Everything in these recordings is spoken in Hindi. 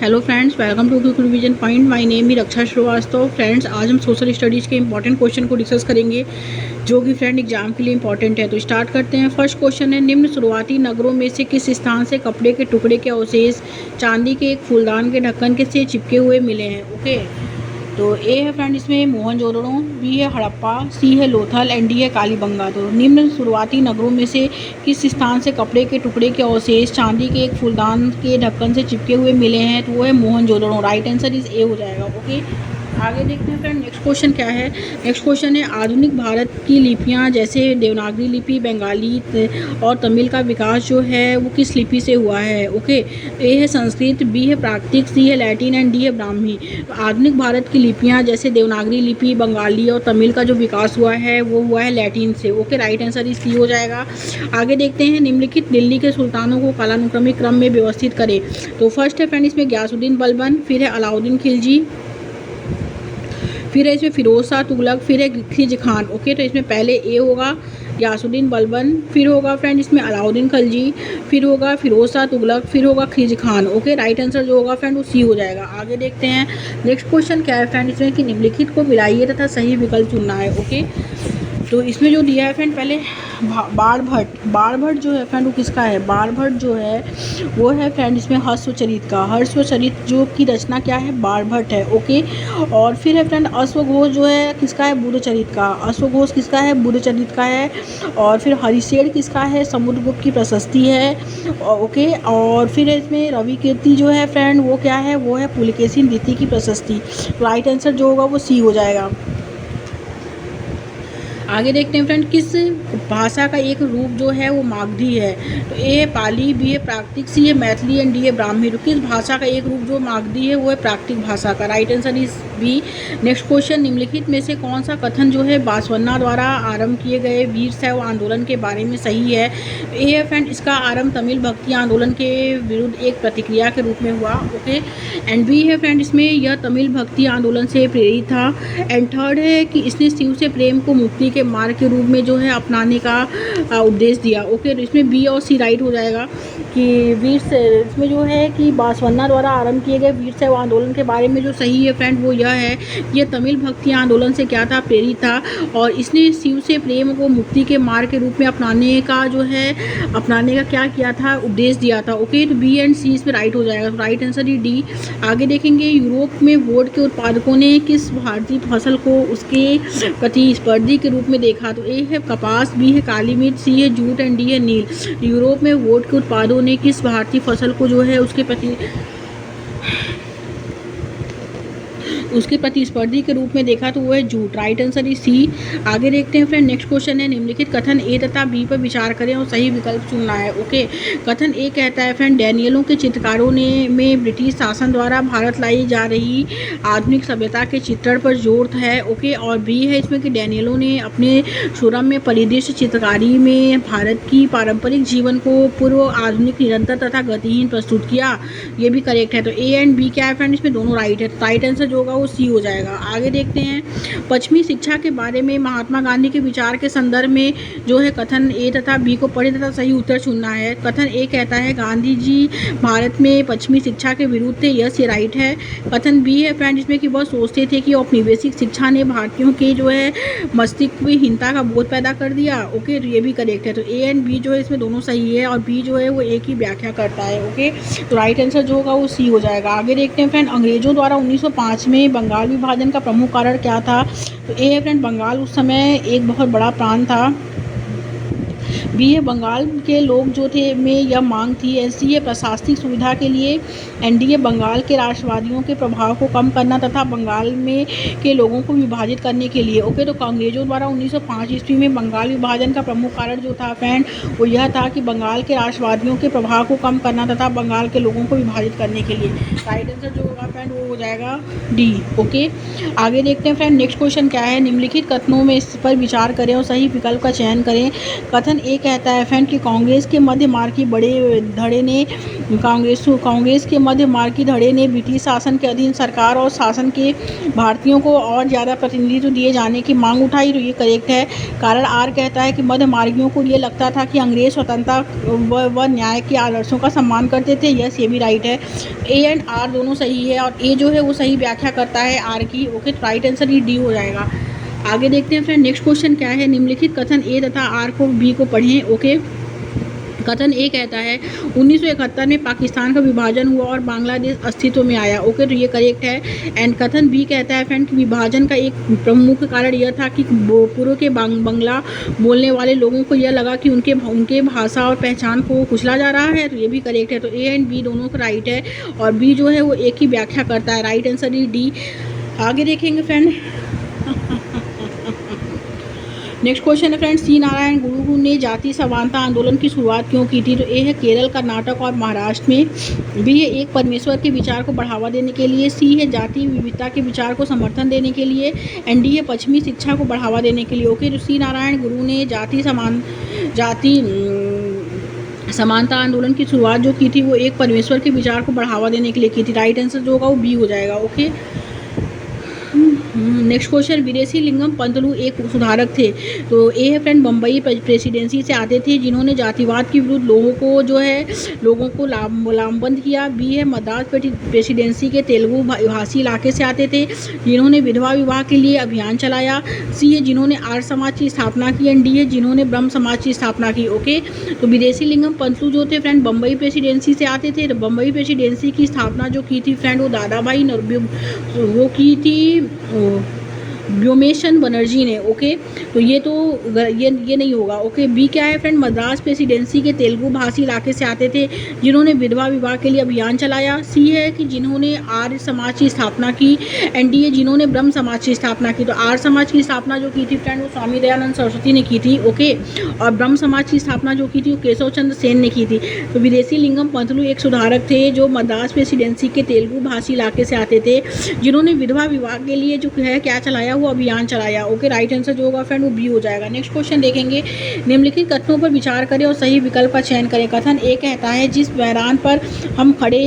Hello friends, welcome to quick revision point. My name he Raksha Shrivastava. Friends, आज हम सोशल स्टडीज़ के इंपॉर्टेंट क्वेश्चन को डिस्कस करेंगे जो कि फ्रेंड एग्जाम के लिए इंपॉर्टेंट है। तो स्टार्ट करते हैं। फर्स्ट क्वेश्चन है, निम्न शुरुआती नगरों में से किस स्थान से कपड़े के टुकड़े के अवशेष चांदी के एक फूलदान के ढक्कन के से चिपके हुए मिले हैं? ओके, तो ए है फ्रेंड इसमें मोहनजोदड़ो, बी है हड़प्पा, सी है लोथल एंड डी है कालीबंगा। तो निम्न शुरुआती नगरों में से किस स्थान से कपड़े के टुकड़े के अवशेष चांदी के एक फूलदान के ढक्कन से चिपके हुए मिले हैं? तो वो है Mohenjodaro. Right answer is a हो जाएगा। ओके, आगे देखते हैं फ्रेंड नेक्स्ट क्वेश्चन क्या है। नेक्स्ट क्वेश्चन है, आधुनिक भारत की लिपियां जैसे देवनागरी लिपि, बंगाली और तमिल का विकास जो है वो किस लिपि से हुआ है? ओके, ए है संस्कृत, बी है प्राकृतिक, सी है लैटिन एंड डी है ब्राह्मी। आधुनिक भारत की लिपियां जैसे देवनागरी लिपि, बंगाली और तमिल का जो विकास हुआ है वो हुआ है लैटिन से। ओके, राइट आंसर इस सी हो जाएगा। आगे देखते हैं, निम्नलिखित दिल्ली के सुल्तानों को कालानुक्रमिक क्रम में व्यवस्थित करें। तो फर्स्ट है फ्रेंड इसमें गयासुद्दीन बलबन, फिर है अलाउद्दीन खिलजी, फिर है इसमें फिरोज शाह तुगलक, फिर है खिज खान। ओके, तो इसमें पहले ए होगा गयासुद्दीन बलबन, फिर होगा फ्रेंड इसमें अलाउद्दीन खिलजी, फिर होगा फिरोज शाह तुगलक, फिर होगा खिज खान। ओके, राइट आंसर जो होगा फ्रेंड वो सी हो जाएगा। आगे देखते हैं नेक्स्ट क्वेश्चन क्या है फ्रेंड इसमें कि निम्नलिखित को मिलाइए तथा सही विकल्प चुनना है। ओके, तो इसमें जो दिया है फ्रेंड पहले बाणभट्ट जो है फ्रेंड वो किसका है? बाणभट्ट जो है वो है फ्रेंड इसमें हर्षचरित का। हर्षचरित जो की रचना क्या है? बाणभट्ट है। ओके, और फिर है फ्रेंड अश्वघोष जो है किसका है? बुद्धचरित का। अश्वघोष किसका है? बुद्धचरित का है। और फिर हरिशेर किसका है? समुद्रगुप्त की प्रशस्ति है। ओके, और फिर इसमें रवि कीर्ति जो है फ्रेंड वो क्या है? वो है पुलकेशिन द्वितीय की प्रशस्ति। राइट आंसर जो होगा वो सी हो जाएगा। आगे देखते हैं फ्रेंड, किस भाषा का एक रूप जो है वो मागधी है? तो ए है पाली, बी है प्राकृतिक, सी है मैथिली एंड डी है ब्राह्मी। तो किस भाषा का एक रूप जो मागधी है वो है प्राकृतिक भाषा का। Right answer is B. Next question, निम्नलिखित में से कौन सा कथन जो है बासवन्ना द्वारा आरंभ किए गए वीर शैव आंदोलन के बारे में सही है? ए है फ्रेंड इसका आरंभ तमिल भक्ति आंदोलन के विरुद्ध एक प्रतिक्रिया के रूप में हुआ। ओके, एंड बी है फ्रेंड इसमें यह तमिल भक्ति आंदोलन से प्रेरित था। एंड थर्ड है कि इसने शिव से प्रेम को मुक्ति के मार्ग के रूप में जो है अपनाने का उपदेश दिया। ओके, तो इसमें बी और सी राइट हो जाएगा कि इसमें जो है कि बासवन्ना द्वारा आरंभ किए गए वीर शैव आंदोलन के बारे में जो सही है फ्रेंड वो यह है कि यह तमिल भक्ति आंदोलन से क्या था? प्रेरित था, और इसने शिव से प्रेम को मुक्ति के मार्ग के रूप में अपनाने का क्या किया था? उपदेश दिया था। ओके, तो बी एंड सी इसमें राइट हो जाएगा। तो राइट आंसर ही डी। आगे देखेंगे, यूरोप में वोट के उत्पादकों ने किस भारतीय फसल को उसके प्रतिस्पर्धी के रूप में देखा? तो ए है कपास, बी है काली मिर्च, सी है जूट एंड डी है नील। यूरोप में वोट के उत्पादकों ने किस भारतीय फसल को जो है उसके प्रतिस्पर्धी के रूप में देखा? तो वो है जूट। Right answer is C. आगे देखते हैं फ्रेंड नेक्स्ट क्वेश्चन है, निम्नलिखित कथन ए तथा बी पर विचार करें और सही विकल्प चुनना है। ओके, कथन ए कहता है फ्रेंड डैनियलों के चित्रकारों में ब्रिटिश शासन द्वारा भारत लाई जा रही आधुनिक सभ्यता के चित्रण पर जोर है। ओके, और बी है इसमें कि डैनियलों ने अपने सुरम्य परिदृश्य चित्रकारी में भारत की पारंपरिक जीवन को पूर्व आधुनिक निरंतर तथा गतिहीन प्रस्तुत किया। ये भी करेक्ट है। तो ए एंड बी क्या है फ्रेंड इसमें दोनों राइट है। राइट आंसर जो होगा वो सी हो जाएगा। आगे देखते हैं, पश्चिमी शिक्षा के बारे में महात्मा गांधी के विचार के संदर्भ में जो है कथन ए तथा बी को पढ़े तथा सही उत्तर चुनना है। कथन ए कहता है गांधी जी भारत में पश्चिमी शिक्षा के विरुद्ध थे। यस, ये राइट है। कथन बी है फ्रेंड इसमें कि वह सोचते थे कि औपनिवेशिक शिक्षा ने भारतीयों के जो है मस्तिष्क में हीनता का बोध पैदा कर दिया। ओके, तो ये भी करेक्ट है। तो ए एंड बी जो है इसमें दोनों सही है, और बी जो है वो ए की व्याख्या करता है। ओके, तो राइट आंसर जो होगा वो सी हो जाएगा। आगे देखते हैं फ्रेंड, अंग्रेजों द्वारा 1905 में बंगाल विभाजन का प्रमुख कारण क्या था? तो ए है फ्रेंड बंगाल उस समय एक बहुत बड़ा प्रांत था। बी है बंगाल के लोग जो थे में यह मांग थी। एस सी है प्रशासनिक सुविधा के लिए। एंड डी है बंगाल के राष्ट्रवादियों के प्रभाव को कम करना तथा बंगाल में के लोगों को विभाजित करने के लिए। ओके, तो अंग्रेजों द्वारा 1905 ईस्वी में बंगाल विभाजन का प्रमुख कारण जो था फ्रेंड वो यह था कि बंगाल के राष्ट्रवादियों के प्रभाव को कम करना तथा बंगाल के लोगों को विभाजित करने के लिए। राइट आंसर जो होगा फ्रेंड वो हो जाएगा डी। ओके, आगे देखते हैं फ्रेंड नेक्स्ट क्वेश्चन क्या है, निम्नलिखित कथनों में इस पर विचार करें और सही विकल्प का चयन करें। कथन ए कहता है फ्रेंड कि कांग्रेस के मध्य मार्ग की बड़े धड़े ने कांग्रेस के मध्य मार्ग की धड़े ने ब्रिटिश शासन के अधीन सरकार और शासन के भारतीयों को और ज़्यादा प्रतिनिधित्व दिए जाने की मांग उठाई, तो ये करेक्ट है। कारण आर कहता है कि मध्य मार्गियों को ये लगता था कि अंग्रेज स्वतंत्रता व न्याय के आदर्शों का सम्मान करते थे। यस, ये भी राइट है। ए एंड आर दोनों सही है और ए जो है वो सही व्याख्या करता है आर की। ओके, तो राइट आंसर ये डी हो जाएगा। आगे देखते हैं फ्रेंड, नेक्स्ट क्वेश्चन क्या है। निम्नलिखित कथन ए तथा आर को बी को पढ़ें। ओके, कथन ए कहता है 1971 में पाकिस्तान का विभाजन हुआ और बांग्लादेश अस्तित्व में आया। ओके, तो ये करेक्ट है। एंड कथन बी कहता है फ्रेंड कि विभाजन का एक प्रमुख कारण यह था कि पूर्व के बांग्ला बोलने वाले लोगों को यह लगा कि उनके भाषा और पहचान को कुचला जा रहा है, तो ये भी करेक्ट है। तो ए एंड बी दोनों का राइट है और बी जो है वो एक ही व्याख्या करता है। Right answer is D. आगे देखेंगे फ्रेंड, नेक्स्ट क्वेश्चन है फ्रेंड, सी नारायण गुरु ने जाति समानता आंदोलन की शुरुआत क्यों की थी। तो ए है केरल, कर्नाटक और महाराष्ट्र में। बी है एक परमेश्वर के विचार को बढ़ावा देने के लिए। सी है जाति विविधता के विचार को समर्थन देने के लिए। एंड डी है पश्चिमी शिक्षा को बढ़ावा देने के लिए। ओके, तो सी नारायण गुरु ने जाति समानता आंदोलन की शुरुआत जो की थी वो एक परमेश्वर के विचार को बढ़ावा देने के लिए की थी। राइट आंसर जो होगा वो बी हो जाएगा। ओके, नेक्स्ट क्वेश्चन, विदेशी लिंगम पंतलू एक सुधारक थे। तो ए है फ्रेंड बम्बई प्रेसिडेंसी से आते थे जिन्होंने जातिवाद के विरुद्ध लोगों को लामबंद किया। बी है मद्रास प्रेसिडेंसी के तेलुगु भाषी इलाके से आते थे जिन्होंने विधवा विवाह के लिए अभियान चलाया। सी है जिन्होंने आर्य समाज की स्थापना की। एंड डी है जिन्होंने ब्रह्म समाज की स्थापना की। ओके, तो विदेशी लिंगम पंतलू जो थे फ्रेंड बम्बई प्रेसिडेंसी से आते थे। तो बम्बई प्रेसिडेंसी की स्थापना जो की थी फ्रेंड वो दादा भाई वो की थी व्योमेशन बनर्जी ने। ओके, तो ये नहीं होगा। ओके, बी क्या है फ्रेंड, मद्रास प्रेसिडेंसी के तेलुगु भाषी इलाके से आते थे जिन्होंने विधवा विवाह के लिए अभियान चलाया। सी है कि जिन्होंने आर्य समाज की स्थापना की। एंड डी है जिन्होंने ब्रह्म समाज की स्थापना की। तो आर्य समाज की स्थापना जो की थी फ्रेंड वो स्वामी दयानंद सरस्वती ने की थी। ओके, और ब्रह्म समाज की स्थापना जो की थी वो केशव चंद्र सेन ने की थी। तो विदेशी लिंगम पंतलू एक सुधारक थे जो मद्रास प्रेसिडेंसी के तेलुगु भाषी इलाके से आते थे जिन्होंने विधवा विवाह के लिए जो है क्या चलाया, वो अभियान चलाया। ओके, राइट आंसर जो होगा फ्रेंड वो बी हो जाएगा। नेक्स्ट क्वेश्चन देखेंगे, निम्नलिखित कथनों पर विचार करें और सही विकल्प का चयन करें। कथन ए कहता है जिस मैदान पर हम खड़े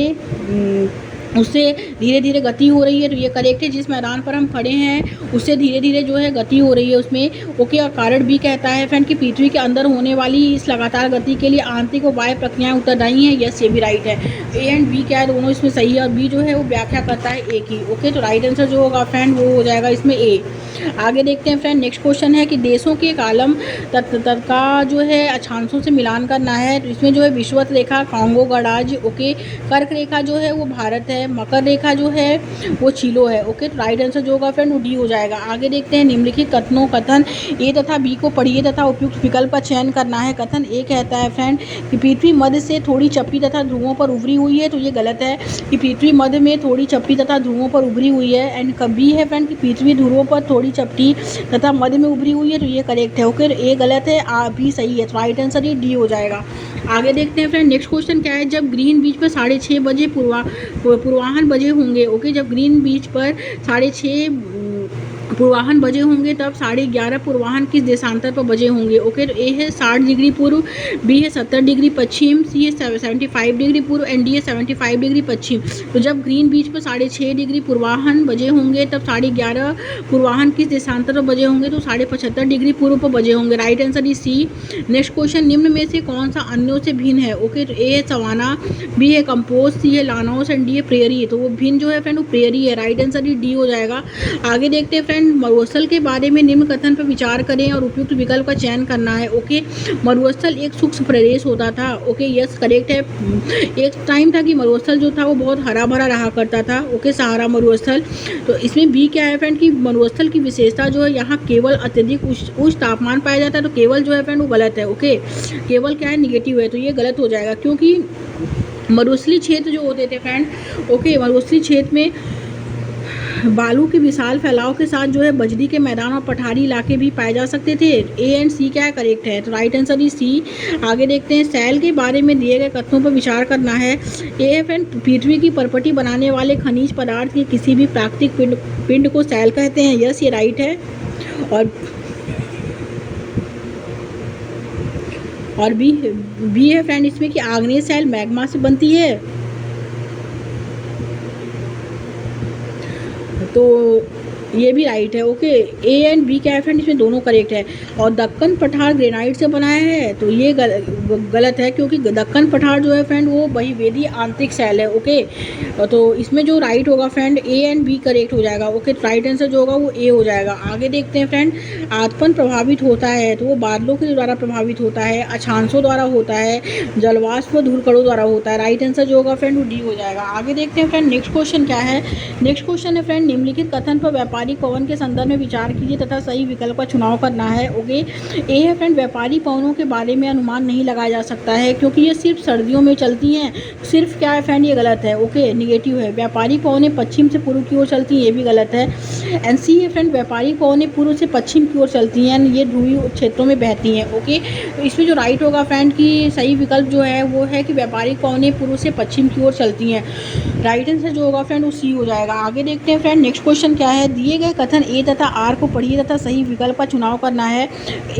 उससे धीरे धीरे गति हो रही है। तो ये करेक्ट है, जिस मैदान पर हम खड़े हैं उससे धीरे धीरे जो है गति हो रही है उसमें। ओके, और कारण बी कहता है फ्रेंड कि पृथ्वी के अंदर होने वाली इस लगातार गति के लिए आंतरिक और बाह्य प्रक्रियाएं उत्तरदायी हैं। यस, ये भी राइट है। ए एंड बी क्या है, दोनों इसमें सही है और बी जो है वो व्याख्या करता है ए की। ओके, तो राइट आंसर जो होगा फ्रेंड वो हो जाएगा इसमें ए। आगे देखते हैं फ्रेंड, नेक्स्ट क्वेश्चन है कि देशों के कालम तत्व का जो है अक्षांशों से मिलान करना है। तो इसमें जो है विषुवत रेखा कांगो गणराज्य। ओके, कर्क रेखा जो है वो भारत है, मकर रेखा जो है वो चिलो है। ओके, तो राइट आंसर जो होगा फ्रेंड वो डी हो जाएगा। आगे देखते हैं, निम्नलिखित कथन ए तथा बी को पढ़िए तथा उपयुक्त विकल्प का चयन करना है। कथन ए कहता है फ्रेंड कि पृथ्वी मध्य से थोड़ी चप्पी तथा ध्रुवों पर उभरी हुई है। तो ये गलत है कि पृथ्वी मध्य में थोड़ी चप्पी तथा ध्रुवों पर उभरी हुई है। एंड बी है फ्रेंड कि पृथ्वी ध्रुवों पर थोड़ी चपटी तथा मध्य में उभरी हुई है। तो ये करेक्ट है। ओके, ए गलत है, आ भी सही है। तो राइट आंसर ये डी हो जाएगा। आगे देखते हैं फ्रेंड, नेक्स्ट क्वेश्चन क्या है, जब ग्रीन बीच पर 6:30 बजे पूर्वाह्न बजे होंगे। ओके, जब ग्रीन बीच पर 6:30 पूर्वाह्न बजे होंगे तब 11:30 पूर्वाह्न किस देशांतर पर बजे होंगे। ओके, तो ए है 60 डिग्री पूर्व, बी है 70 डिग्री पश्चिम, सी है 75 डिग्री पूर्व, एंड डी है 75 डिग्री पश्चिम। तो जब ग्रीन बीच पर 6:30 डिग्री पूर्वाह्न बजे होंगे तब 11:30 पूर्वाह्न किस देशांतर पर बजे होंगे। तो 75 डिग्री पूर्व पर बजे होंगे। Right answer is C. Next question, निम्न में से कौन सा अन्यों से भिन्न है। ओके, तो ए है सवाना, बी है कंपोस्ट, सी है लानोस, एंड डी है प्रेयरी। तो वो भिन्न जो है फ्रेंड वो प्रेयरी है। राइट आंसर डी हो जाएगा। आगे देखते हैं फ्रेंड, मरुस्थल के बारे में निम्न कथन पर विचार करें और उपयुक्त विकल्प का चयन करना है। ओके, मरुस्थल एक सूक्ष्म प्रदेश होता था। ओके, यस करेक्ट है। एक टाइम था कि मरुस्थल जो था वो बहुत हरा भरा रहा करता था। ओके, सहारा मरुस्थल। तो इसमें बी क्या है फ्रेंड कि मरुस्थल की विशेषता जो है यहाँ केवल अत्यधिक उच्च तापमान पाया जाता है। तो केवल जो है फ्रेंड वो गलत है। ओके, केवल क्या है निगेटिव है, तो ये गलत हो जाएगा क्योंकि मरुस्थलीय क्षेत्र जो होते थे फ्रेंड, ओके, मरुस्थलीय क्षेत्र में बालू के विशाल फैलाव के साथ जो है बजरी के मैदान और पठारी इलाके भी पाए जा सकते थे। ए एंड सी क्या है करेक्ट है। तो राइट आंसर इज सी। आगे देखते हैं, सेल के बारे में दिए गए कथनों पर विचार करना है। ए फ्रेंड पृथ्वी की परपटी बनाने वाले खनिज पदार्थ के किसी भी प्राकृतिक पिंड को सेल कहते हैं। यस, ये राइट है। और और बी है फ्रेंड इसमें कि आग्नेय शैल मैग्मा से बनती है। तो ये भी राइट है। ओके, ए एंड बी क्या है फ्रेंड, इसमें दोनों करेक्ट है। और दक्कन पठार ग्रेनाइट से बनाया है, तो ये गलत है, क्योंकि दक्कन पठार जो है फ्रेंड वो बहिर्वेदीय आंतरिक शैल है। ओके, तो इसमें जो राइट होगा friend A and B correct हो जाएगा। ओके, राइट आंसर जो होगा वो ए हो जाएगा। आगे देखते हैं फ्रेंड, आतपन प्रभावित होता है तो वो बादलों के द्वारा प्रभावित होता है, अक्षांशों द्वारा होता है, जलवाष्प व धूलकणों द्वारा होता है। राइट आंसर जो होगा फ्रेंड वो डी हो जाएगा। आगे देखते हैं फ्रेंड, नेक्स्ट क्वेश्चन क्या है। नेक्स्ट क्वेश्चन है फ्रेंड, निम्नलिखित कथन पर व्यापारिक पवन के संदर्भ में विचार कीजिए तथा सही विकल्प का चुनाव करना है। ओके, ए है फ्रेंड, व्यापारी पवनों के बारे में अनुमान नहीं लगाया जा सकता है क्योंकि ये सिर्फ सर्दियों में चलती हैं। सिर्फ क्या है फ्रेंड, ये गलत है। ओके, निगेटिव है। व्यापारी पवनें पश्चिम से पूर्व की ओर चलती हैं, ये भी गलत है। एंड सी है फ्रेंड, व्यापारी पवनें पूर्व से पश्चिम की ओर चलती हैं, ये ध्रुवीय क्षेत्रों में बहती हैं। ओके, तो इसमें जो राइट होगा फ्रेंड की सही विकल्प जो है वो है कि व्यापारी पवनें पूर्व से पश्चिम की ओर चलती हैं। राइट आंसर जो होगा फ्रेंड वो सी हो जाएगा। आगे देखते हैं फ्रेंड, नेक्स्ट क्वेश्चन क्या है। दिए गए कथन ए तथा आर को पढ़िए तथा सही विकल्प का चुनाव करना है।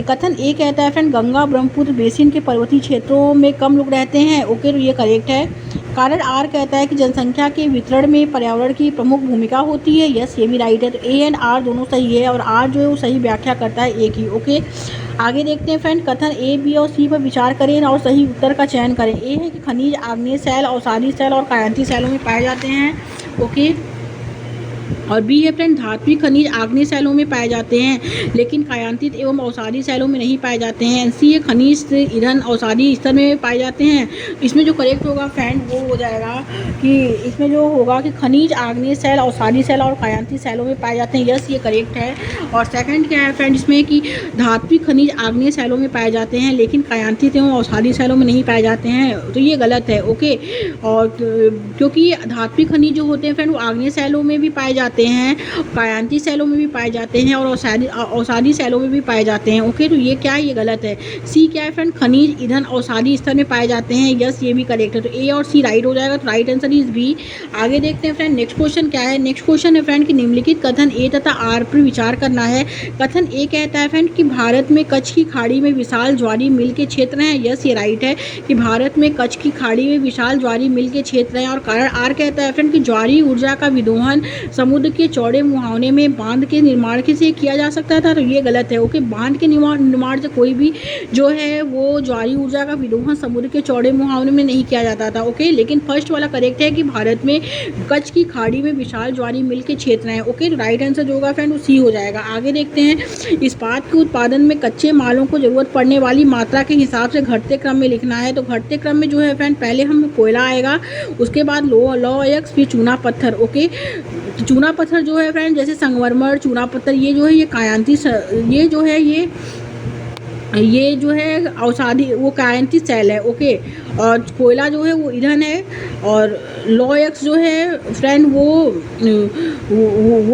कथन ए कहता है फ्रेंड, गंगा ब्रह्मपुत्र बेसिन के पर्वतीय क्षेत्रों में कम लोग रहते हैं। ओके, तो ये करेक्ट है। कारण आर कहता है कि जनसंख्या के वितरण में पर्यावरण की प्रमुख भूमिका होती है। यस, ये भी राइट है। तो ए एंड आर दोनों सही है और आर जो है वो सही व्याख्या करता है ए की। ओके, आगे देखते हैं फ्रेंड, कथन ए बी और सी पर विचार करें और सही उत्तर का चयन करें। ए है कि खनिज आग्नेय शैल, अवसादी शैल और कायांती शैलों में पाए जाते हैं। ओके, और बी है फ्रेंड, धात्विक खनिज आग्नेय शैलों में पाए जाते हैं लेकिन कायांतित एवं अवसादी शैलों में नहीं पाए जाते हैं। सी है, खनिज ईंधन अवसादी स्तर में पाए जाते हैं। इसमें जो करेक्ट होगा फ्रेंड वो हो जाएगा कि इसमें जो होगा कि खनिज आग्नेय शैल, अवसादी शैल और कायांतित शैलों में पाए जाते हैं। यस, ये करेक्ट है। और सेकंड क्या है फ्रेंड इसमें कि धात्विक खनिज आग्नेय शैलों में पाए जाते हैं लेकिन कायांतित एवं अवसादी शैलों में नहीं पाए जाते हैं, तो ये गलत है। ओके, और क्योंकि धात्विक खनिज जो होते हैं फ्रेंड वो आग्नेय शैलों में भी पाए जाते हैं, कायांती शैलों में भी पाए जाते हैं और अवसादी शैलों में भी पाए जाते हैं। ओके, तो ये क्या है, ये गलत है। सी क्या है फ्रेंड, खनिज ईंधन अवसादी स्तर में पाए जाते हैं। यस, ये भी करेक्ट है। तो ए और सी राइट हो जाएगा। तो राइट आंसर इज बी। आगे देखते हैं फ्रेंड, नेक्स्ट क्वेश्चन क्या है। नेक्स्ट क्वेश्चन है फ्रेंड कि निम्नलिखित कथन ए तथा आर पर विचार करना है। कथन ए कहता है फ्रेंड कि भारत में कच्छ की खाड़ी में विशाल ज्वारी मिल के क्षेत्र हैं। यस, ये राइट है कि भारत में कच्छ की खाड़ी में विशाल ज्वारी मिल के क्षेत्र हैं। और कारण आर कहता है फ्रेंड कि ज्वारी ऊर्जा का विदोहन समुद्र के चौड़े मुहावने में बांध के निर्माण से किया जा सकता था, तो ये गलत है। ओके, बांध के निर्माण से कोई भी जो है वो ज्वारी ऊर्जा का विदोहन समुद्र के चौड़े मुहावने में नहीं किया जाता था। ओके, लेकिन फर्स्ट वाला करेक्ट है कि भारत में कच्छ की खाड़ी में विशाल ज्वारी मिल के क्षेत्र हैं। ओके, तो राइट आंसर जो होगा फ्रेंड वो सी हो जाएगा। आगे देखते हैं, इस्पात के उत्पादन में कच्चे मालों को जरूरत पड़ने वाली मात्रा के हिसाब से घटते क्रम में लिखना है। तो घटते क्रम में जो है फ्रेंड पहले हम कोयला आएगा, उसके बाद लौह अयस्क, फिर चूना पत्थर। ओके, चूना पत्थर जो है फ्रेंड जैसे संगमरमर, चूना पत्थर, ये जो है ये कायांती, ये जो है ये जो है अवसादी वो कायांती शैल है। ओके, और कोयला जो है वो ईंधन है और लौह जो है फ्रेंड वो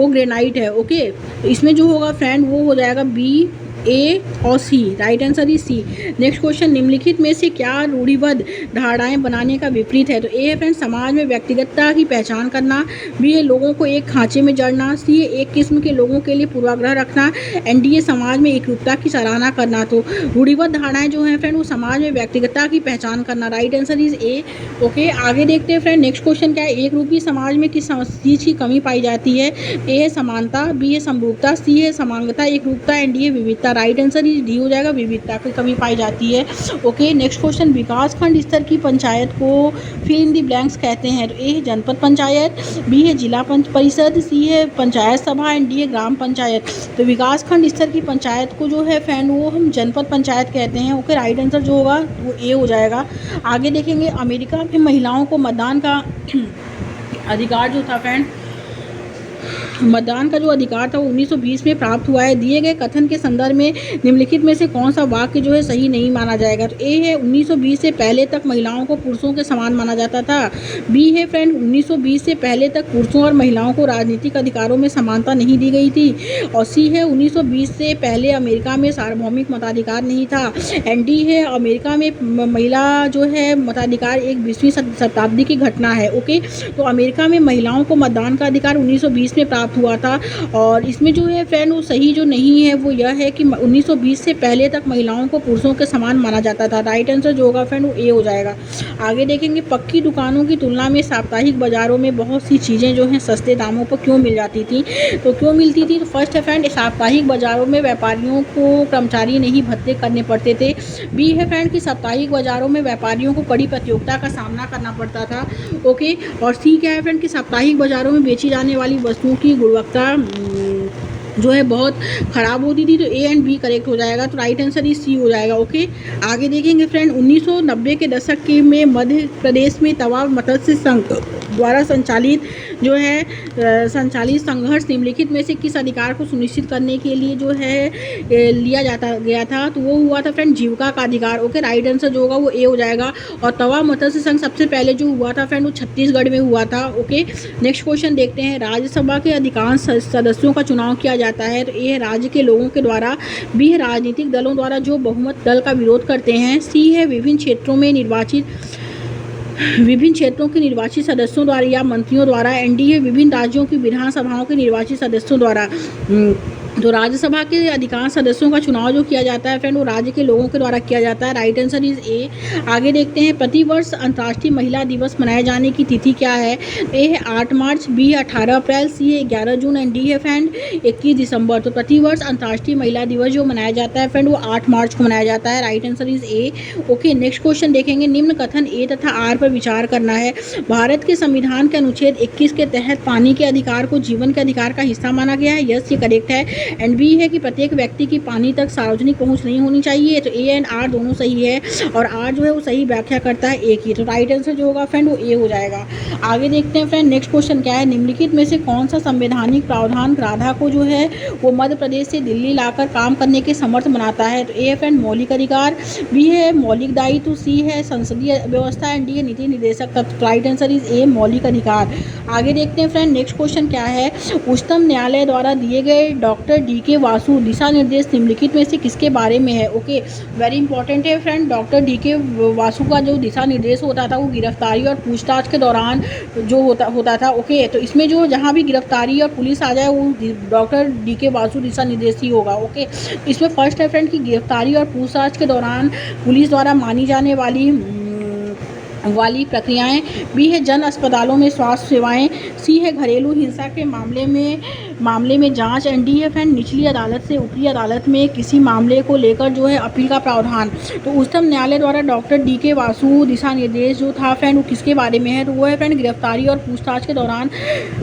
ग्रेनाइट है। ओके, इसमें जो होगा फ्रेंड वो हो जाएगा बी, ए और C. Right answer is C. Next question, निम्नलिखित में से क्या रूढ़िबद्ध धारणाएं बनाने का विपरीत है। तो ए है फ्रेंड, समाज में व्यक्तिगतता की पहचान करना। बी है, लोगों को एक खांचे में जड़ना। सी है, एक किस्म के लोगों के लिए पूर्वाग्रह रखना। एंड डी है, समाज में एकरूपता की सराहना करना। तो रूढ़िबद्ध धारणाएं जो है फ्रेंड वो समाज में व्यक्तिगतता की पहचान करना। Right answer is a. Okay, आगे देखते हैं फ्रेंड, नेक्स्ट क्वेश्चन क्या है। एक रूपी समाज में किस चीज़ की कमी पाई जाती है। ए है समानता, बी है समरूपता, सी है समांगता, एकरूपता, एंड डी है विविधता। राइट आंसर इज डी हो जाएगा, विविधता की कमी पाई जाती है। ओके, नेक्स्ट क्वेश्चन, विकास खंड स्तर की पंचायत को फिल इन द ब्लैंक्स कहते हैं। तो ए है जनपद पंचायत, बी है जिला परिषद, सी है पंचायत सभा, एंड डी है ग्राम पंचायत। तो विकास खंड स्तर की पंचायत को जो है फ्रेंड वो हम जनपद पंचायत कहते हैं। ओके, राइट आंसर जो होगा वो ए हो जाएगा। आगे देखेंगे, अमेरिका में महिलाओं को मतदान का अधिकार जो था फ्रेंड, मतदान का जो अधिकार था वो 1920 में प्राप्त हुआ है। दिए गए कथन के संदर्भ में निम्नलिखित में से कौन सा वाक्य जो है सही नहीं माना जाएगा। तो ए है, 1920 से पहले तक महिलाओं को पुरुषों के समान माना जाता था। बी है फ्रेंड, 1920 से पहले तक पुरुषों और महिलाओं को राजनीतिक अधिकारों में समानता नहीं दी गई थी। और सी है, 1920 से पहले अमेरिका में सार्वभौमिक मताधिकार नहीं था। एंड डी है, अमेरिका में महिला जो है मताधिकार एक 20वीं शताब्दी की घटना है। ओके, तो अमेरिका में महिलाओं को मतदान का अधिकार 1920 1920 में प्राप्त हुआ था। और इसमें जो है फ्रेंड वो सही जो नहीं है वो यह है कि 1920 से पहले तक महिलाओं को पुरुषों के समान माना जाता था। राइट आंसर जो होगा फ्रेंड वो ए हो जाएगा। आगे देखेंगे, पक्की दुकानों की तुलना में साप्ताहिक बाज़ारों में बहुत सी चीज़ें जो हैं सस्ते दामों पर क्यों मिल जाती थी? तो क्यों मिलती थी? तो फर्स्ट है फ्रेंड, साप्ताहिक बाज़ारों में व्यापारियों को कर्मचारी नहीं भत्ते करने पड़ते थे। बी है फ्रेंड कि साप्ताहिक बाज़ारों में व्यापारियों को कड़ी प्रतियोगिता का सामना करना पड़ता था। ओके। और सी क्या है फ्रेंड कि साप्ताहिक बाज़ारों में बेची जाने वाली वस्तुओं की गुणवत्ता जो है बहुत ख़राब होती थी। तो ए एंड बी करेक्ट हो जाएगा। तो राइट आंसर ही सी हो जाएगा। ओके। आगे देखेंगे फ्रेंड, 1990 के दशक के में मध्य प्रदेश में तवा मत्स्य संघ द्वारा संचालित जो है संचालित संघर्ष निम्नलिखित में से किस अधिकार को सुनिश्चित करने के लिए जो है लिया जाता गया था? तो वो हुआ था फ्रेंड जीविका का अधिकार। ओके। राइट आंसर जो होगा वो ए हो जाएगा। और तवा मत्स्य संघ सबसे पहले जो हुआ था फ्रेंड वो छत्तीसगढ़ में हुआ था। ओके। नेक्स्ट क्वेश्चन देखते हैं, राज्यसभा के अधिकांश सदस्यों का चुनाव किया जाता है। तो ए है राज्य के लोगों के द्वारा, बी है राजनीतिक दलों द्वारा जो बहुमत दल का विरोध करते हैं, सी है विभिन्न क्षेत्रों के निर्वाचित सदस्यों द्वारा या मंत्रियों द्वारा, एनडी है विभिन्न राज्यों की विधानसभाओं के निर्वाचित सदस्यों द्वारा। तो राज्यसभा के अधिकांश सदस्यों का चुनाव जो किया जाता है फ्रेंड वो राज्य के लोगों के द्वारा किया जाता है। Right answer is a. आगे देखते हैं, प्रतिवर्ष अंतर्राष्ट्रीय महिला दिवस मनाए जाने की तिथि क्या है? ए है 8 मार्च, बी है 18 अप्रैल, सी है 11 जून एंड डी है फ्रेंड 21 दिसंबर। तो प्रतिवर्ष अंतर्राष्ट्रीय महिला दिवस जो मनाया जाता है फ्रेंड वो 8 मार्च को मनाया जाता है। Right answer is a. Okay. Next question देखेंगे, निम्न कथन ए तथा आर पर विचार करना है। भारत के संविधान के अनुच्छेद 21 के तहत पानी के अधिकार को जीवन के अधिकार का हिस्सा माना गया है। यस, ये करेक्ट है। एंड बी है कि प्रत्येक व्यक्ति की पानी तक सार्वजनिक पहुंच नहीं होनी चाहिए। तो ए एंड आर दोनों सही है। और आर जो है वो सही व्याख्या करता है ए की। तो राइट आंसर जो होगा फ्रेंड वो ए हो जाएगा। आगे देखते हैं फ्रेंड, नेक्स्ट क्वेश्चन क्या है, निम्नलिखित में से कौन सा संवैधानिक प्रावधान राधा को जो है वो मध्य प्रदेश से दिल्ली लाकर काम करने के समर्थ बनाता है? तो ए है फ्रेंड मौलिक अधिकार, बी है मौलिक दायित्व, सी है संसदीय व्यवस्था एंड डी है नीति निर्देशक तत्व। राइट आंसर इज ए, मौलिक अधिकार। आगे देखते हैं फ्रेंड, नेक्स्ट क्वेश्चन क्या है, उच्चतम न्यायालय द्वारा दिए गए डॉक्टर डी के वासु दिशा निर्देश निम्नलिखित में से किसके बारे में है? ओके। वेरी इंपॉर्टेंट है फ्रेंड। डॉक्टर डी के वासु का जो दिशा निर्देश होता था वो गिरफ्तारी और पूछताछ के दौरान जो होता था। ओके। तो इसमें जो जहाँ भी गिरफ्तारी और पुलिस आ जाए वो डॉक्टर डी के वासु दिशा निर्देश ही होगा। ओके। इसमें फर्स्ट है फ्रेंड कि गिरफ्तारी और पूछताछ के दौरान पुलिस द्वारा मानी जाने वाली प्रक्रियाएं, बी है जन अस्पतालों में स्वास्थ्य सेवाएं, सी है घरेलू हिंसा के मामले में जांच एंड डी है फ्रेंड निचली अदालत से ऊपरी अदालत में किसी मामले को लेकर जो है अपील का प्रावधान। तो उच्चतम न्यायालय द्वारा डॉक्टर डी के वासु दिशा निर्देश जो था फ्रेंड वो किसके बारे में है? तो वो है फ्रेंड गिरफ्तारी और पूछताछ के दौरान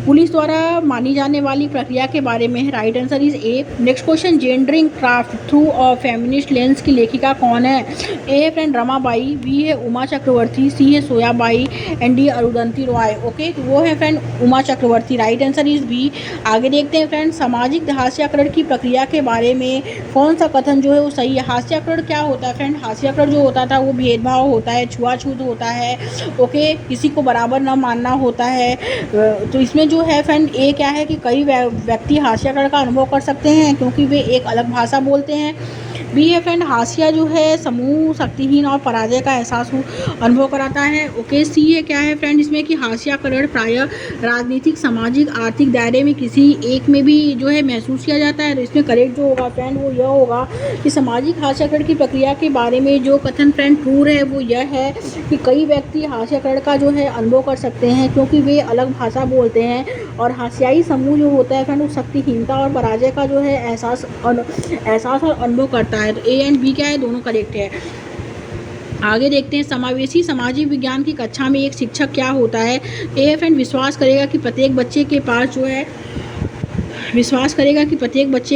पुलिस द्वारा मानी जाने वाली प्रक्रिया के बारे में है। Right answer is a. Next question, gendering craft through a feminist lens की लेखिका कौन है? ए है फ्रेंड रमाबाई, बी है उमा चक्रवर्ती, सी है Soyabai and D Arundhati Roy. Okay. तो वो है friend Uma Chakravarti. Right answer is B. आगे देखते हैं फ्रेंड, सामाजिक हास्याकरण की प्रक्रिया के बारे में कौन सा कथन जो है वो सही है? हास्याकरण क्या होता है फ्रेंड? हास्याकरण जो होता था वो भेदभाव होता है, छुआछूत होता है। ओके। किसी को बराबर न मानना होता है। तो इसमें जो है फ्रेंड ए क्या है कि कई व्यक्ति हास्याकरण का अनुभव कर सकते हैं क्योंकि वे एक अलग भाषा बोलते हैं। बी है फ्रेंड हास्य जो है समूह शक्तिहीन और पराजय का एहसास अनुभव कराता है। ओके। सी है क्या है फ्रेंड इसमें कि हास्याकरण प्रायः राजनीतिक, सामाजिक, आर्थिक दायरे में किसी एक में भी जो है महसूस किया जाता है। तो इसमें करेक्ट जो होगा फ्रेंड वो यह होगा कि सामाजिक हास्याकरण की प्रक्रिया के बारे में जो कथन फ्रेंड ट्रू है वो यह है कि कई व्यक्ति हास्याकरण का जो है अनुभव कर सकते हैं क्योंकि वे अलग भाषा बोलते हैं। और हास्याई समूह जो होता है फ्रेंड वो शक्तिहीनता और पराजय का जो है एहसास और अनुभव करता है। तो ए एंड बी क्या है? दोनों करेक्ट है। आगे देखते हैं, समावेशी सामाजिक विज्ञान की कक्षा में एक शिक्षक क्या होता है? ए फ्रेंड विश्वास करेगा कि प्रत्येक बच्चे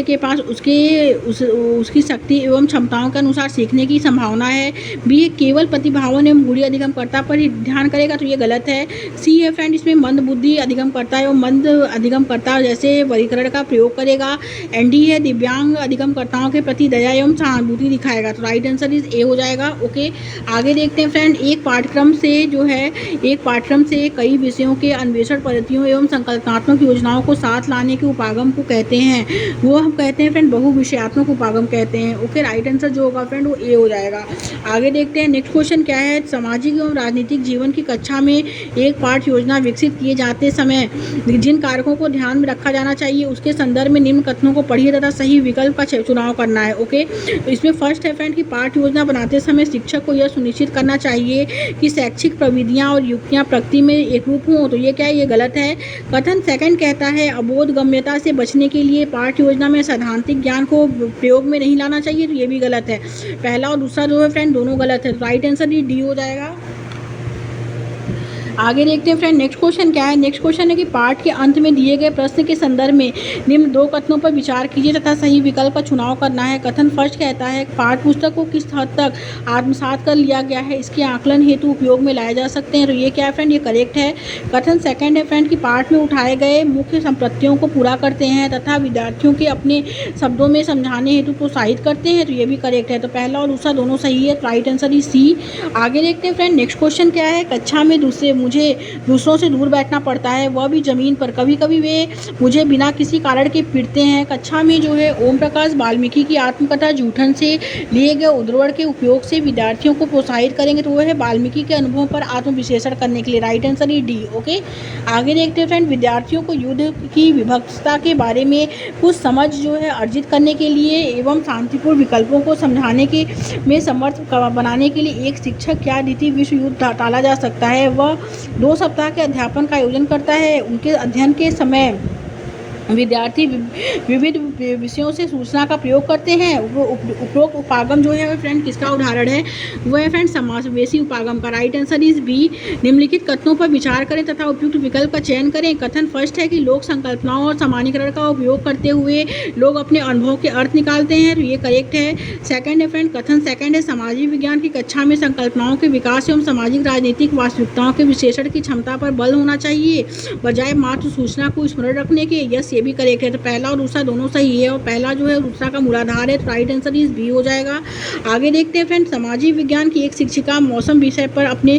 के पास उसकी शक्ति एवं क्षमताओं के अनुसार सीखने की संभावना है। बी केवल प्रतिभाओं ने मूडी अधिगमकर्ता पर ही ध्यान करेगा। तो ये गलत है। सी है फ्रेंड इसमें मंद बुद्धि अधिगमकर्ता एवं मंद अधिगमकर्ता जैसे वर्गीकरण का प्रयोग करेगा। एंड डी है दिव्यांग अधिगमकर्ताओं के प्रति दया एवं सहानुभूति दिखाएगा। तो राइट आंसर इज ए हो जाएगा। ओके। आगे देखते हैं फ्रेंड, एक पाठ्यक्रम से कई विषयों के अन्वेषण पद्धतियों एवं संकल्पनात्मक योजनाओं को साथ लाने के उपागम उपागम को कहते हैं? वो हम कहते हैं फ्रेंड बहुविषयात्मक उपागम कहते हैं। ओके, राइट आंसर जो होगा फ्रेंड वो ए हो जाएगा। आगे देखते हैं नेक्स्ट क्वेश्चन क्या है। सामाजिक एवं राजनीतिक जीवन की कक्षा में एक पाठ योजना विकसित किए जाते समय जिन कारकों को ध्यान में रखा जाना चाहिए उसके संदर्भ में निम्न कथनों को पढ़िए तथा सही विकल्प का चुनाव करना है। ओके, तो इसमें फर्स्ट है फ्रेंड कि पाठ योजना बनाते समय शिक्षक को यह सुनिश्चित करना चाहिए कि शैक्षिक प्रविधियां और युक्तियां प्रकृति में एकरूप हों। तो ये क्या है, ये गलत है। कथन सेकंड कहता है अबोधगम्यता से बचने के लिए पाठ योजना में सैद्धांतिक ज्ञान को प्रयोग में नहीं लाना चाहिए। तो ये भी गलत है। पहला और दूसरा जो है फ्रेंड दोनों गलत है। राइट आंसर ये डी हो जाएगा। आगे देखते हैं फ्रेंड नेक्स्ट क्वेश्चन क्या है। नेक्स्ट क्वेश्चन है कि पाठ के अंत में दिए गए प्रश्न के संदर्भ में निम्न दो कथनों पर विचार कीजिए तथा सही विकल्प का चुनाव करना है। कथन फर्स्ट कहता है पाठ पुस्तक को किस हद तक आत्मसात कर लिया गया है इसके आकलन हेतु उपयोग में लाए जा सकते हैं। तो ये क्या है फ्रेंड, ये करेक्ट है। कथन सेकंड है फ्रेंड कि पाठ में उठाए गए मुख्य संप्रत्तियों को पूरा करते हैं तथा विद्यार्थियों के अपने शब्दों में समझाने हेतु प्रोत्साहित करते हैं। तो ये भी करेक्ट है। तो पहला और दूसरा दोनों सही है। Right answer is C. आगे देखते हैं फ्रेंड नेक्स्ट क्वेश्चन क्या है। कक्षा में मुझे दूसरों से दूर बैठना पड़ता है, वह भी ज़मीन पर। कभी कभी वे मुझे बिना किसी कारण के पीटते हैं। कक्षा में जो है ओम प्रकाश वाल्मीकि की आत्मकथा जूठन से लिए गए उद्धरण के उपयोग से विद्यार्थियों को प्रोत्साहित करेंगे। तो वह है वाल्मीकि के अनुभवों पर आत्मविश्लेषण करने के लिए। राइट आंसर ही डी। ओके, आगे देखते हैं फ्रेंड विद्यार्थियों को युद्ध की विभत्सता के बारे में कुछ समझ जो है अर्जित करने के लिए एवं शांतिपूर्ण विकल्पों को समझाने के में समर्थ बनाने के लिए एक शिक्षक क्या रीति विश्व युद्ध टाला जा सकता है। वह 2 सप्ताह के अध्यापन का आयोजन करता है। उनके अध्ययन के समय विद्यार्थी विविध विषयों से सूचना का प्रयोग करते हैं। उपरोक्त उपागम जो है फ्रेंड किसका उदाहरण है, वो है फ्रेंड समावेशी उपागम का। Right answer is B. निम्नलिखित कथनों पर विचार करें तथा उपयुक्त विकल्प का चयन करें। कथन फर्स्ट है कि लोक संकल्पनाओं और सामान्यीकरण का उपयोग करते हुए लोग अपने अनुभव के अर्थ निकालते हैं। तो ये करेक्ट है। सेकंड है फ्रेंड, कथन सेकंड है सामाजिक विज्ञान की कक्षा में संकल्पनाओं के विकास एवं सामाजिक राजनीतिक वास्तविकताओं के विश्लेषण की क्षमता पर बल होना चाहिए बजाय मात्र सूचना को स्मरण रखने के। यस, ये भी करेक्ट है। तो पहला और दूसरा दोनों सही है और पहला जो है दूसरा का मूलाधार है। तो राइट आंसर इज बी हो जाएगा। आगे देखते हैं फ्रेंड सामाजिक विज्ञान की एक शिक्षिका मौसम विषय पर अपने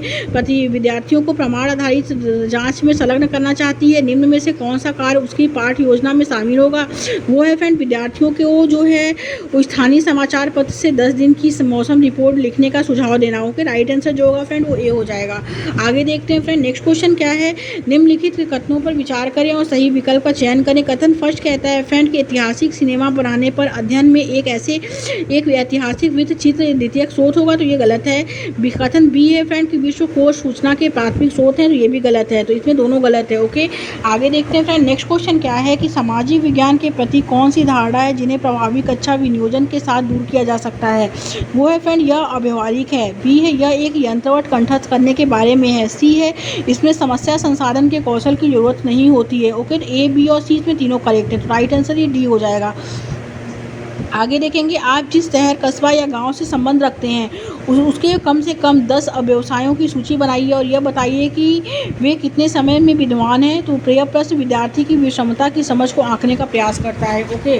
विद्यार्थियों को प्रमाण आधारित जांच में संलग्न करना चाहती है। निम्न में से कौन सा कार्य उसकी पाठ योजना में शामिल होगा। वो है फ्रेंड विद्यार्थियों को जो है स्थानीय समाचार पत्र से 10 दिन की मौसम रिपोर्ट लिखने का सुझाव देना। ओके, राइट आंसर जो होगा फ्रेंड वो ए हो जाएगा। आगे देखते हैं फ्रेंड नेक्स्ट क्वेश्चन क्या है। निम्नलिखित कथनों पर विचार करें और सही विकल्प का चयन करें। कथन फर्स्ट कहता है फ्रेंड कि ऐतिहासिक सिनेमा बनाने पर अध्ययन में एक ऐतिहासिक वृत्त चित्र द्वितीयक स्रोत होगा। तो ये गलत है। कथन बी है फ्रेंड कि विश्व कोश सूचना के प्राथमिक स्रोत हैं। तो ये भी गलत है। तो इसमें दोनों गलत है। ओके, आगे देखते हैं फ्रेंड नेक्स्ट क्वेश्चन क्या है कि सामाजिक विज्ञान के प्रति कौन सी धारणा है जिन्हें प्रभावी कक्षा विनियोजन के साथ दूर किया जा सकता है। वो है फ्रेंड यह अव्यवहारिक है। बी है यह एक यंत्रवत कंठस्थ करने के बारे में है। सी है इसमें समस्या संसाधन के कौशल की जरूरत नहीं होती है। ओके, ए बी और सी इसमें तीनों करेक्ट है। तो राइट आंसर ये डी हो जाएगा। आगे देखेंगे आप जिस शहर कस्बा या गांव से संबंध रखते हैं उसके कम से कम 10 व्यवसायों की सूची बनाइए और यह बताइए कि वे कितने समय में विद्वान हैं। तो प्रिय प्रश्न विद्यार्थी की विषमता की समझ को आंकने का प्रयास करता है। ओके,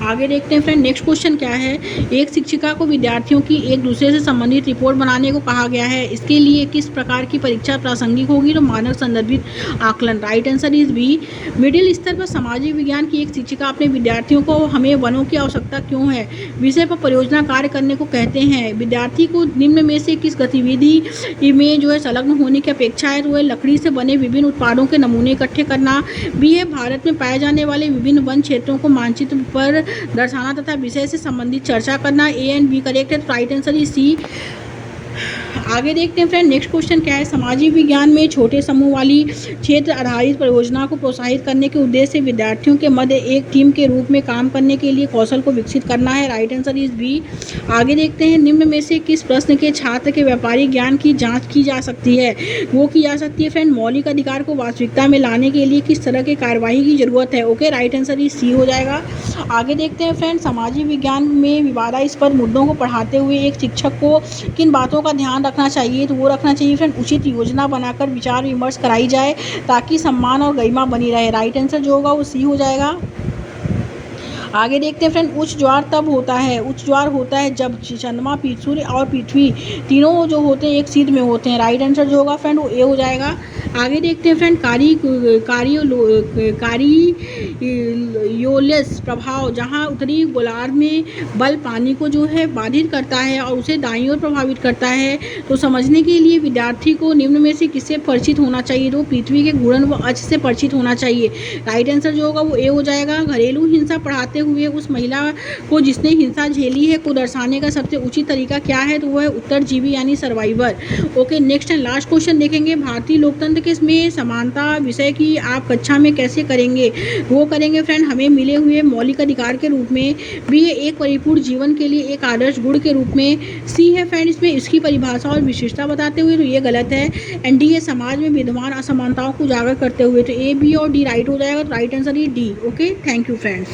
आगे देखते हैं फ्रेंड नेक्स्ट क्वेश्चन क्या है। एक शिक्षिका को विद्यार्थियों की एक दूसरे से संबंधित रिपोर्ट बनाने को कहा गया है। इसके लिए किस प्रकार की परीक्षा प्रासंगिक होगी। तो मानक संदर्भित आकलन। Right answer is B. Middle स्तर पर सामाजिक विज्ञान की एक शिक्षिका अपने विद्यार्थियों को हमें वनों की आवश्यकता क्यों है विषय पर परियोजना कार्य करने को कहते हैं। विद्यार्थी को निम्न में से किस गतिविधि में जो है संलग्न होने की अपेक्षा है। तो वह लकड़ी से बने विभिन्न उत्पादों के नमूने इकट्ठे करना। बी है भारत में पाए जाने वाले विभिन्न वन क्षेत्रों को मानचित्र पर दर्शाना तथा विषय से संबंधित चर्चा करना। ए एंड बी करेक्ट है। तो राइट आंसर इज सी। आगे देखते हैं फ्रेंड नेक्स्ट क्वेश्चन क्या है। सामाजिक विज्ञान में छोटे समूह वाली क्षेत्र आधारित परियोजना को प्रोत्साहित करने के उद्देश्य से विद्यार्थियों के मध्य एक टीम के रूप में काम करने के लिए कौशल को विकसित करना है। Right answer is B. आगे देखते हैं निम्न में से किस प्रश्न के छात्र के व्यापारिक ज्ञान की जांच की जा सकती है। वो की जा सकती है फ्रेंड मौलिक अधिकार को वास्तविकता में लाने के लिए किस तरह की कार्यवाही की जरूरत है। Okay, right answer is C हो जाएगा। आगे देखते हैं फ्रेंड सामाजिक विज्ञान में विवादास्पद मुद्दों को पढ़ाते हुए एक शिक्षक को किन बातों का ध्यान रखना चाहिए। तो वो रखना चाहिए फ्रेंड उचित योजना बनाकर विचार विमर्श कराई जाए ताकि सम्मान और गरिमा बनी रहे। राइट आंसर जो होगा वो सी हो जाएगा। आगे देखते हैं फ्रेंड उच्च ज्वार तब होता है। उच्च ज्वार होता है जब चंद्रमा सूर्य और पृथ्वी तीनों जो होते हैं एक सीध में होते हैं। राइट आंसर जो होगा फ्रेंड वो ए हो जाएगा। आगे देखते हैं फ्रेंड, कारियोलिस प्रभाव, जहाँ उत्तरी गोलार्ध में बल पानी को जो है बाधित करता है और उसे दाईं ओर प्रभावित करता है। तो समझने के लिए विद्यार्थी को निम्न में से किससे परिचित होना चाहिए? तो पृथ्वी के घूर्णन व अक्ष से परिचित होना चाहिए। राइट आंसर जो होगा वो ए हो जाएगा। घरेलू हिंसा पढ़ाते हुए उस महिला को जिसने हिंसा झेली है को दर्शाने का सबसे उचित तरीका क्या है? तो वो है उत्तरजीवी यानी survivor. Okay, next and last question देखेंगे, भारतीय लोकतंत्र के में समानता विषय की आप कक्षा में कैसे करेंगे? वो करेंगे फ्रेंड हमें मिले हुए मौलिक अधिकार के रूप में, बी है एक परिपूर्ण जीवन के लिए एक आदर्श गुण के रूप में, सी है फ्रेंड इसमें इसकी परिभाषा और विशेषता बताते हुए, तो ये गलत है, एंड डी है समाज में विद्यमान असमानताओं को उजागर करते हुए। तो ए, बी और डी राइट हो जाएगा। तो राइट आंसर ये D. Okay, thank you friends.